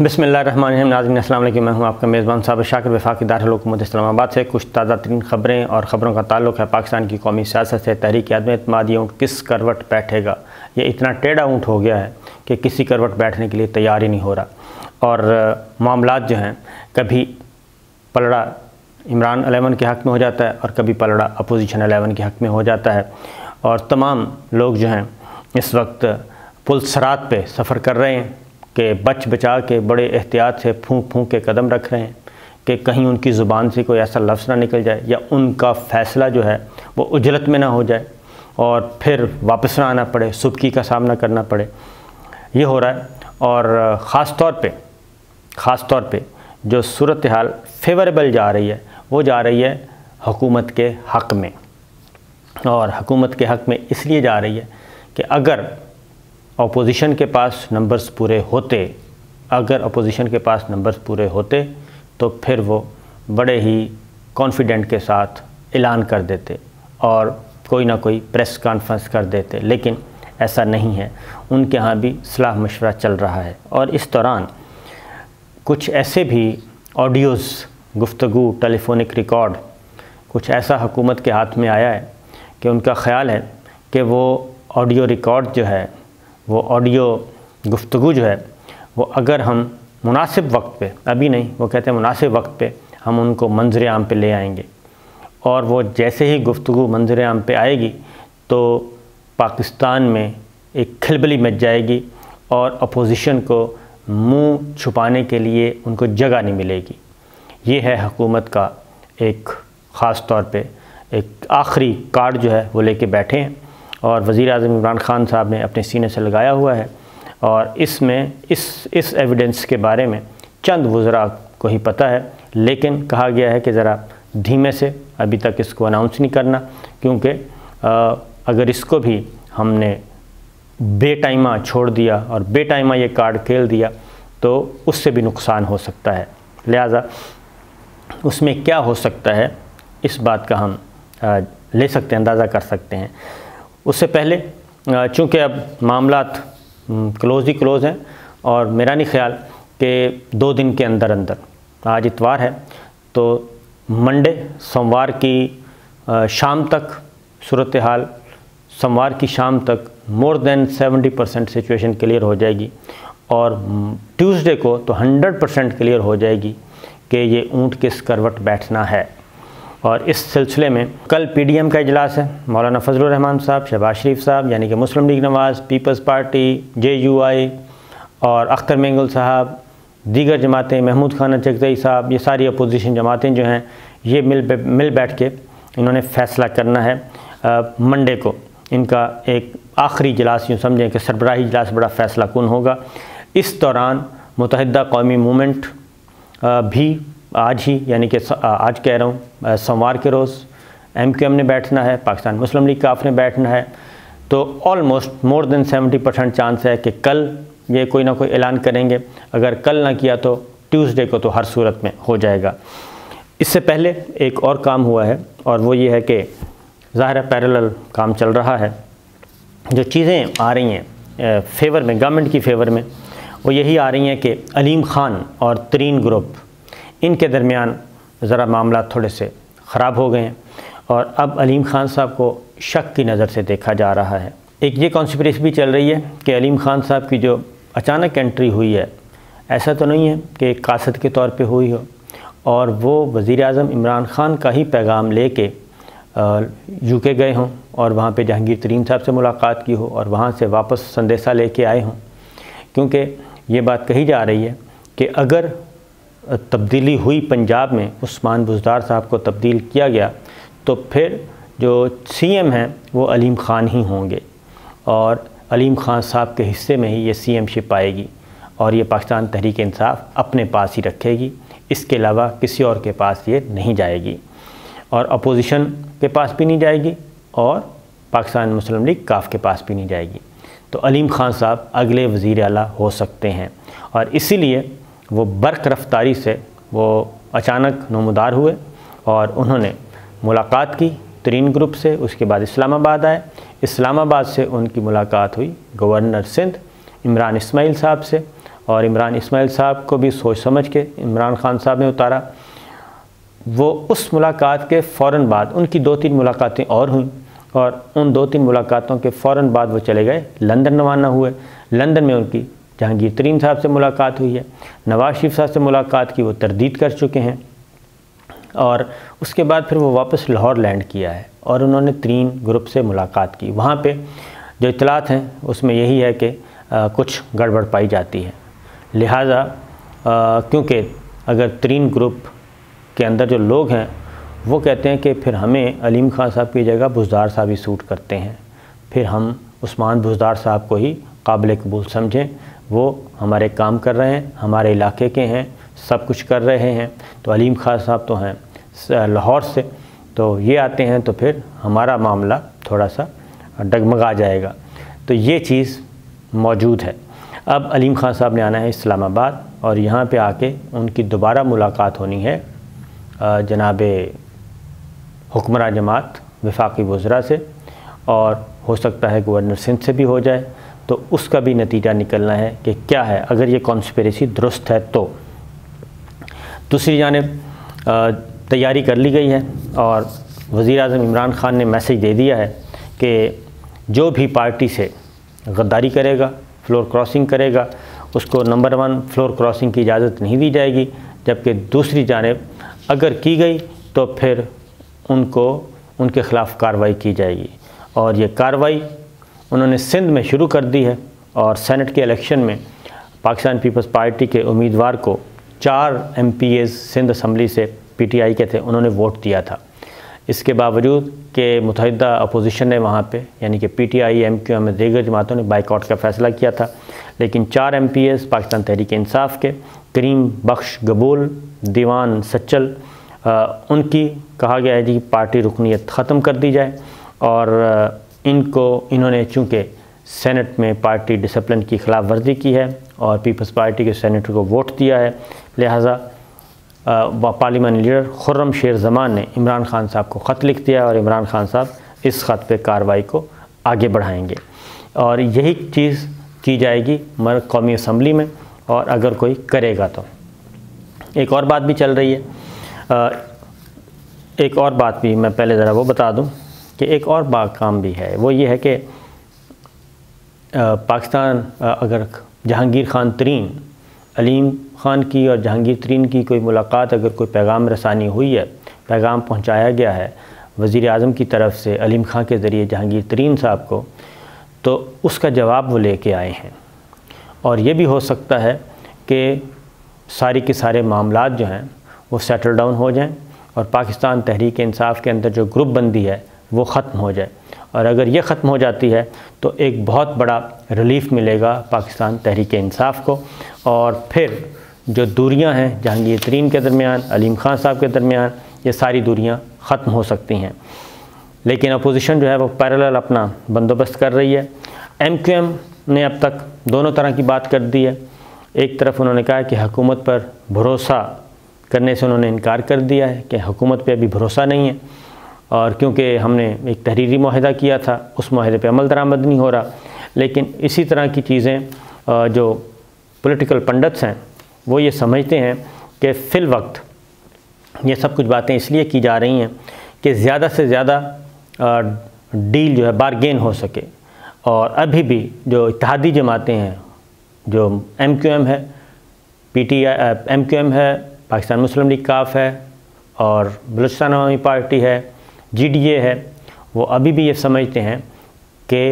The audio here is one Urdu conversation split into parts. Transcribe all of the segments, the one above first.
بسم اللہ الرحمن الرحیم۔ ناظرین السلام علیکم، میں ہوں آپ کا میزبان صاحب شاکر، وفاقی دارالحکومت اسلام آباد سے کچھ تازہ ترین خبریں اور خبروں کا تعلق ہے پاکستان کی قومی سیاست سے۔ تحریک عدم اعتمادی اونٹ کس کروٹ بیٹھے گا؟ یہ اتنا ٹیڑھا اونٹ ہو گیا ہے کہ کسی کروٹ بیٹھنے کے لیے تیار ہی نہیں ہو رہا، اور معاملات جو ہیں کبھی پلڑا عمران 11 کے حق میں ہو جاتا ہے اور کبھی پلڑا اپوزیشن 11 کے حق میں ہو جاتا ہے، اور تمام لوگ جو ہیں اس وقت پل صراط پہ سفر کر رہے ہیں کہ بچ بچا کے بڑے احتیاط سے پھونک پھونک کے قدم رکھ رہے ہیں کہ کہیں ان کی زبان سے کوئی ایسا لفظ نہ نکل جائے یا ان کا فیصلہ جو ہے وہ عجلت میں نہ ہو جائے اور پھر واپس نہ آنا پڑے، سبکی کا سامنا کرنا پڑے۔ یہ ہو رہا ہے، اور خاص طور پہ جو صورتحال فیوریبل جا رہی ہے وہ جا رہی ہے حکومت کے حق میں، اور حکومت کے حق میں اس لیے جا رہی ہے کہ اگر اپوزیشن کے پاس نمبرز پورے ہوتے تو پھر وہ بڑے ہی کانفیڈنٹ کے ساتھ اعلان کر دیتے اور کوئی نہ کوئی پریس کانفرنس کر دیتے، لیکن ایسا نہیں ہے۔ ان کے ہاں بھی صلاح مشورہ چل رہا ہے، اور اس دوران کچھ ایسے بھی آڈیوز، گفتگو، ٹیلی فونک ریکارڈ، کچھ ایسا حکومت کے ہاتھ میں آیا ہے کہ ان کا خیال ہے کہ وہ آڈیو ریکارڈ جو ہے، وہ آڈیو گفتگو جو ہے، وہ اگر ہم مناسب وقت پہ، ابھی نہیں، وہ کہتے ہیں مناسب وقت پہ ہم ان کو منظر عام پہ لے آئیں گے، اور وہ جیسے ہی گفتگو منظر عام پہ آئے گی تو پاکستان میں ایک کھلبلی مچ جائے گی اور اپوزیشن کو منہ چھپانے کے لیے ان کو جگہ نہیں ملے گی۔ یہ ہے حکومت کا ایک خاص طور پہ ایک آخری کارڈ جو ہے وہ لے کے بیٹھے ہیں، اور وزیر اعظم عمران خان صاحب نے اپنے سینے سے لگایا ہوا ہے، اور اس میں اس ایویڈنس کے بارے میں چند وزراء کو ہی پتہ ہے، لیکن کہا گیا ہے کہ ذرا دھیمے سے ابھی تک اس کو اناؤنس نہیں کرنا، کیونکہ اگر اس کو بھی ہم نے بے ٹائمہ چھوڑ دیا اور بے ٹائمہ یہ کارڈ کھیل دیا تو اس سے بھی نقصان ہو سکتا ہے۔ لہٰذا اس میں کیا ہو سکتا ہے اس بات کا ہم لے سکتے ہیں، اندازہ کر سکتے ہیں۔ اس سے پہلے چونکہ اب معاملات کلوز ہیں، اور میرا نہیں خیال کہ 2 دن کے اندر آج اتوار ہے تو منڈے سوموار کی شام تک صورتحال، سوموار کی شام تک مور دین 70% سچویشن کلیئر ہو جائے گی، اور ٹیوزڈے کو تو 100% کلیئر ہو جائے گی کہ یہ اونٹ کس کروٹ بیٹھنا ہے۔ اور اس سلسلے میں کل پی ڈی ایم کا اجلاس ہے، مولانا فضل الرحمان صاحب، شہباز شریف صاحب یعنی کہ مسلم لیگ نواز، پیپلز پارٹی، JUI اور اختر مینگل صاحب، دیگر جماعتیں، محمود خان چغتائی صاحب، یہ ساری اپوزیشن جماعتیں جو ہیں یہ مل بیٹھ کے انہوں نے فیصلہ کرنا ہے۔ منڈے کو ان کا ایک آخری اجلاس، یوں سمجھیں کہ سربراہی اجلاس بڑا فیصلہ کن ہوگا۔ اس دوران متحدہ قومی موومنٹ بھی آج ہی، یعنی کہ آج کہہ رہا ہوں سوموار کے روز MQM نے بیٹھنا ہے، پاکستان مسلم لیگ کاف نے بیٹھنا ہے، تو آلموسٹ مور دین 70% چانس ہے کہ کل یہ کوئی نہ کوئی اعلان کریں گے۔ اگر کل نہ کیا تو ٹیوزڈے کو تو ہر صورت میں ہو جائے گا۔ اس سے پہلے ایک اور کام ہوا ہے، اور وہ یہ ہے کہ ظاہر پیرالل کام چل رہا ہے۔ جو چیزیں آ رہی ہیں فیور میں، گورنمنٹ کی فیور میں، وہ یہی آ رہی ہیں کہ علیم خان اور ترین گروپ، ان کے درمیان ذرا معاملات تھوڑے سے خراب ہو گئے ہیں، اور اب علیم خان صاحب کو شک کی نظر سے دیکھا جا رہا ہے۔ ایک یہ کانسپریسی بھی چل رہی ہے کہ علیم خان صاحب کی جو اچانک انٹری ہوئی ہے، ایسا تو نہیں ہے کہ ایک قاصد کے طور پہ ہوئی ہو، اور وہ وزیر اعظم عمران خان کا ہی پیغام لے کے UK گئے ہوں اور وہاں پہ جہانگیر ترین صاحب سے ملاقات کی ہو اور وہاں سے واپس سندیسہ لے کے آئے ہوں، کیونکہ یہ بات کہی جا رہی ہے کہ اگر تبدیلی ہوئی پنجاب میں، عثمان بزدار صاحب کو تبدیل کیا گیا، تو پھر جو CM ہیں وہ علیم خان ہی ہوں گے، اور علیم خان صاحب کے حصے میں ہی یہ CM شپ آئے گی، اور یہ پاکستان تحریک انصاف اپنے پاس ہی رکھے گی، اس کے علاوہ کسی اور کے پاس یہ نہیں جائے گی، اور اپوزیشن کے پاس بھی نہیں جائے گی، اور پاکستان مسلم لیگ کاف کے پاس بھی نہیں جائے گی۔ تو علیم خان صاحب اگلے وزیر اعلیٰ ہو سکتے ہیں، اور اسی لیے وہ برق رفتاری سے وہ اچانک نمودار ہوئے، اور انہوں نے ملاقات کی ترین گروپ سے، اس کے بعد اسلام آباد آئے، اسلام آباد سے ان کی ملاقات ہوئی گورنر سندھ عمران اسماعیل صاحب سے، اور عمران اسماعیل صاحب کو بھی سوچ سمجھ کے عمران خان صاحب نے اتارا۔ وہ اس ملاقات کے فوراً بعد ان کی 2-3 ملاقاتیں اور ہوئیں، اور ان 2-3 ملاقاتوں کے فوراً بعد وہ چلے گئے لندن روانہ ہوئے۔ لندن میں ان کی جہانگیر ترین صاحب سے ملاقات ہوئی ہے، نواز شریف صاحب سے ملاقات کی وہ تردید کر چکے ہیں، اور اس کے بعد پھر وہ واپس لاہور لینڈ کیا ہے اور انہوں نے ترین گروپ سے ملاقات کی۔ وہاں پہ جو اطلاعات ہیں اس میں یہی ہے کہ کچھ گڑبڑ پائی جاتی ہے، لہٰذا کیونکہ اگر ترین گروپ کے اندر جو لوگ ہیں وہ کہتے ہیں کہ پھر ہمیں علیم خان صاحب کی جگہ بزدار صاحب ہی سوٹ کرتے ہیں، پھر ہم عثمان بزدار صاحب کو ہی قابل قبول سمجھیں، وہ ہمارے کام کر رہے ہیں، ہمارے علاقے کے ہیں، سب کچھ کر رہے ہیں، تو علیم خان صاحب تو ہیں لاہور سے، تو یہ آتے ہیں تو پھر ہمارا معاملہ تھوڑا سا ڈگمگا جائے گا۔ تو یہ چیز موجود ہے۔ اب علیم خان صاحب نے آنا ہے اسلام آباد، اور یہاں پہ آ کے ان کی دوبارہ ملاقات ہونی ہے جناب حکمراں جماعت وفاقی وزراء سے، اور ہو سکتا ہے گورنر سندھ سے بھی ہو جائے، تو اس کا بھی نتیجہ نکلنا ہے کہ کیا ہے اگر یہ کانسپریسی درست ہے تو۔ دوسری جانب تیاری کر لی گئی ہے، اور وزیر اعظم عمران خان نے میسیج دے دیا ہے کہ جو بھی پارٹی سے غداری کرے گا، فلور کراسنگ کرے گا، اس کو نمبر 1 فلور کراسنگ کی اجازت نہیں دی جائے گی، جبکہ دوسری جانب اگر کی گئی تو پھر ان کے خلاف کارروائی کی جائے گی۔ اور یہ کارروائی انہوں نے سندھ میں شروع کر دی ہے، اور سینٹ کے الیکشن میں پاکستان پیپلز پارٹی کے امیدوار کو 4 MPs سندھ اسمبلی سے PTI کے تھے، انہوں نے ووٹ دیا تھا۔ اس کے باوجود کہ متحدہ اپوزیشن نے وہاں پہ یعنی کہ PTI، MQM دیگر جماعتوں نے بائیکاٹ کا فیصلہ کیا تھا، لیکن 4 MPs پاکستان تحریک انصاف کے، کریم بخش گبول، دیوان سچل، ان کی کہا گیا ہے جی پارٹی رکنیت ختم کر دی جائے، اور انہوں نے چونکہ سینٹ میں پارٹی ڈسپلن کی خلاف ورزی کی ہے اور پیپلز پارٹی کے سینیٹر کو ووٹ دیا ہے، لہٰذا پارلیمانی لیڈر خرم شیر زمان نے عمران خان صاحب کو خط لکھ دیا، اور عمران خان صاحب اس خط پہ کارروائی کو آگے بڑھائیں گے، اور یہی چیز کی جائے گی قومی اسمبلی میں، اور اگر کوئی کرے گا تو۔ ایک اور بات بھی چل رہی ہے، ایک اور بات بھی میں پہلے ذرا وہ بتا دوں کہ ایک اور کام بھی ہے، وہ یہ ہے کہ پاکستان اگر جہانگیر خان ترین، علیم خان کی اور جہانگیر ترین کی کوئی ملاقات، اگر کوئی پیغام رسانی ہوئی ہے، پیغام پہنچایا گیا ہے وزیر اعظم کی طرف سے علیم خان کے ذریعے جہانگیر ترین صاحب کو، تو اس کا جواب وہ لے کے آئے ہیں، اور یہ بھی ہو سکتا ہے کہ ساری کے سارے معاملات جو ہیں وہ سیٹل ڈاؤن ہو جائیں، اور پاکستان تحریک انصاف کے اندر جو گروپ بندی ہے وہ ختم ہو جائے، اور اگر یہ ختم ہو جاتی ہے تو ایک بہت بڑا ریلیف ملے گا پاکستان تحریک انصاف کو، اور پھر جو دوریاں ہیں جہانگیر ترین کے درمیان، علیم خان صاحب کے درمیان، یہ ساری دوریاں ختم ہو سکتی ہیں۔ لیکن اپوزیشن جو ہے وہ پیرالل اپنا بندوبست کر رہی ہے۔ MQM نے اب تک دونوں طرح کی بات کر دی ہے، ایک طرف انہوں نے کہا کہ حکومت پر بھروسہ کرنے سے انہوں نے انکار کر دیا ہے کہ حکومت پہ ابھی بھروسہ نہیں ہے، اور کیونکہ ہم نے ایک تحریری معاہدہ کیا تھا، اس معاہدے پہ عمل درآمد نہیں ہو رہا۔ لیکن اسی طرح کی چیزیں جو پولیٹیکل پنڈتس ہیں وہ یہ سمجھتے ہیں کہ فی الوقت یہ سب کچھ باتیں اس لیے کی جا رہی ہیں کہ زیادہ سے زیادہ ڈیل جو ہے بارگین ہو سکے، اور ابھی بھی جو اتحادی جماعتیں ہیں، جو MQM ہے، MQM ہے، پاکستان مسلم لیگ کاف ہے، اور بلوچستان عوامی پارٹی ہے، GDA ہے، وہ ابھی بھی یہ سمجھتے ہیں کہ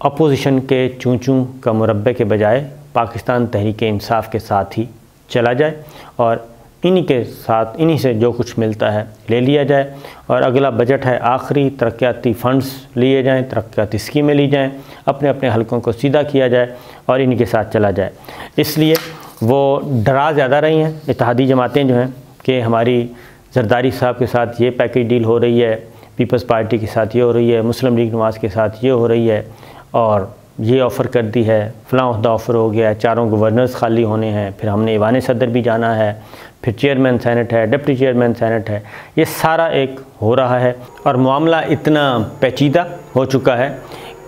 اپوزیشن کے چوں چوں کا مربع کے بجائے پاکستان تحریک انصاف کے ساتھ ہی چلا جائے، اور انہی سے جو کچھ ملتا ہے لے لیا جائے، اور اگلا بجٹ ہے آخری ترقیاتی فنڈز لیے جائیں، ترقیاتی اسکیمیں لی جائیں، اپنے اپنے حلقوں کو سیدھا کیا جائے اور انہی کے ساتھ چلا جائے۔ اس لیے وہ ڈرا زیادہ رہی ہیں اتحادی جماعتیں جو ہیں کہ ہماری زرداری صاحب کے ساتھ یہ پیکیج ڈیل ہو رہی ہے، پیپلز پارٹی کے ساتھ یہ ہو رہی ہے، مسلم لیگ نواز کے ساتھ یہ ہو رہی ہے، اور یہ آفر کر دی ہے، فلاں عہدہ آفر ہو گیا ہے، 4 گورنرز خالی ہونے ہیں، پھر ہم نے ایوان صدر بھی جانا ہے، پھر چیئرمین سینٹ ہے، ڈپٹی چیئرمین سینٹ ہے، یہ سارا ایک ہو رہا ہے، اور معاملہ اتنا پیچیدہ ہو چکا ہے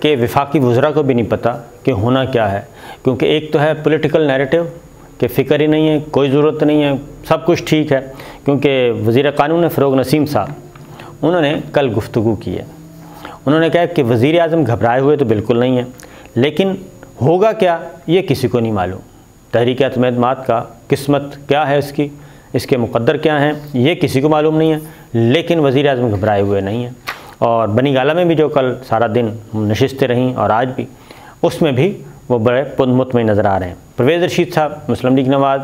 کہ وفاقی وزراء کو بھی نہیں پتہ کہ ہونا کیا ہے، کیونکہ ایک تو ہے پولیٹیکل نیریٹو کہ فکر ہی نہیں ہے، کوئی ضرورت نہیں ہے، سب کچھ ٹھیک ہے، کیونکہ وزیر قانون فروغ نسیم صاحب انہوں نے کل گفتگو کی ہے، انہوں نے کہا کہ وزیر اعظم گھبرائے ہوئے تو بالکل نہیں ہے، لیکن ہوگا کیا یہ کسی کو نہیں معلوم، تحریک عدم اعتماد کا قسمت کیا ہے، اس کے مقدر کیا ہیں یہ کسی کو معلوم نہیں ہے، لیکن وزیر اعظم گھبرائے ہوئے نہیں ہیں۔ اور بنی گالہ میں بھی جو کل سارا دن نشستیں رہیں اور آج بھی، اس میں بھی وہ بڑے مطمئن نظر آ رہے ہیں۔ پرویز رشید صاحب، مسلم لیگ نواز،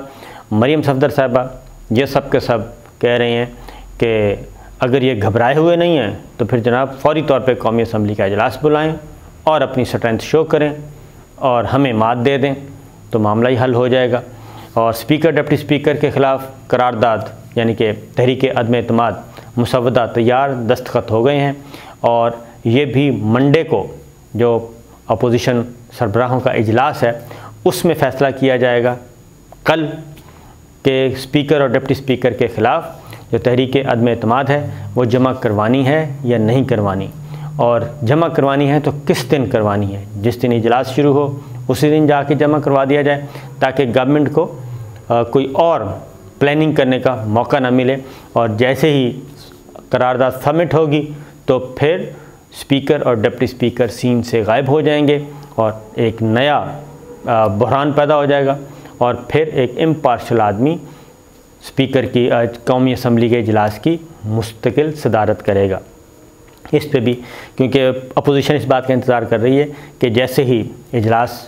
مریم صفدر صاحبہ، یہ سب کے سب کہہ رہے ہیں کہ اگر یہ گھبرائے ہوئے نہیں ہیں تو پھر جناب فوری طور پہ قومی اسمبلی کا اجلاس بلائیں اور اپنی اسٹرینتھ شو کریں اور ہمیں مات دے دیں تو معاملہ ہی حل ہو جائے گا۔ اور اسپیکر ڈپٹی اسپیکر کے خلاف قرارداد یعنی کہ تحریک عدم اعتماد مسودہ تیار، دستخط ہو گئے ہیں، اور یہ بھی منڈے کو جو اپوزیشن سربراہوں کا اجلاس ہے اس میں فیصلہ کیا جائے گا کل کہ اسپیکر اور ڈپٹی اسپیکر کے خلاف جو تحریک عدم اعتماد ہے وہ جمع کروانی ہے یا نہیں کروانی، اور جمع کروانی ہے تو کس دن کروانی ہے، جس دن اجلاس شروع ہو اسی دن جا کے جمع کروا دیا جائے تاکہ گورنمنٹ کو کوئی اور پلاننگ کرنے کا موقع نہ ملے، اور جیسے ہی قرارداد سبمٹ ہوگی تو پھر اسپیکر اور ڈپٹی اسپیکر سین سے غائب ہو جائیں گے اور ایک نیا بحران پیدا ہو جائے گا، اور پھر ایک امپارشل آدمی اسپیکر کی قومی اسمبلی کے اجلاس کی مستقل صدارت کرے گا۔ اس پہ بھی کیونکہ اپوزیشن اس بات کا انتظار کر رہی ہے کہ جیسے ہی اجلاس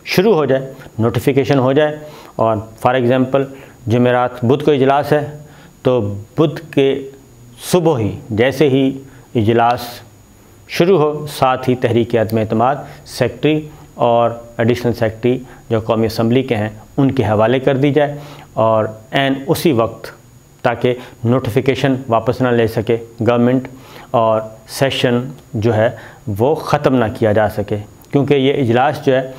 شروع ہو جائے، نوٹیفیکیشن ہو جائے، اور فار ایگزامپل جمعرات بدھ کو اجلاس ہے تو بدھ کے صبح ہی جیسے ہی اجلاس شروع ہو ساتھ ہی تحریک عدم اعتماد سیکٹری اور ایڈیشنل سیکٹری جو قومی اسمبلی کے ہیں ان کے حوالے کر دی جائے، اور عین اسی وقت تاکہ نوٹیفیکیشن واپس نہ لے سکے گورنمنٹ اور سیشن جو ہے وہ ختم نہ کیا جا سکے، کیونکہ یہ اجلاس جو ہے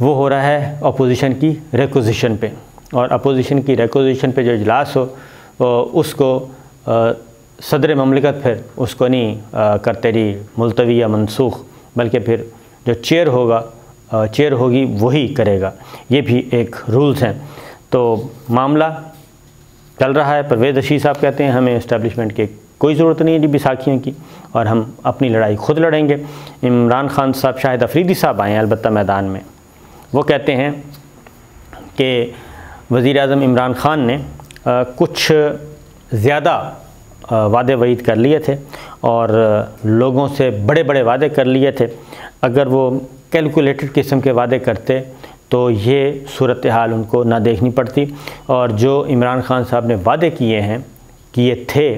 وہ ہو رہا ہے اپوزیشن کی ریکوزیشن پہ، اور اپوزیشن کی ریکوزیشن پہ جو اجلاس ہو اس کو صدر مملکت پھر اس کو نہیں کرتے رہی ملتوی یا منسوخ، بلکہ پھر جو چیئر ہوگی وہی کرے گا، یہ بھی ایک رولز ہیں۔ تو معاملہ چل رہا ہے۔ پرویز رشید صاحب کہتے ہیں ہمیں اسٹیبلشمنٹ کی کوئی ضرورت نہیں ہے جی بیساکھیوں کی، اور ہم اپنی لڑائی خود لڑیں گے۔ عمران خان صاحب، شاہد افریدی صاحب آئے ہیں البتہ میدان میں، وہ کہتے ہیں کہ وزیر اعظم عمران خان نے کچھ زیادہ وعدے وعید کر لیے تھے اور لوگوں سے بڑے بڑے وعدے کر لیے تھے، اگر وہ کیلکولیٹڈ قسم کے وعدے کرتے تو یہ صورتحال ان کو نہ دیکھنی پڑتی، اور جو عمران خان صاحب نے وعدے کیے تھے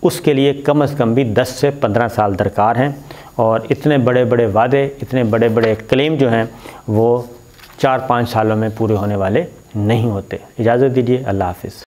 اس کے لیے کم از کم بھی 10 سے 15 سال درکار ہیں، اور اتنے بڑے بڑے وعدے، اتنے بڑے بڑے کلیم جو ہیں وہ 4-5 سالوں میں پورے ہونے والے نہیں ہوتے۔ اجازت دیجیے، اللہ حافظ۔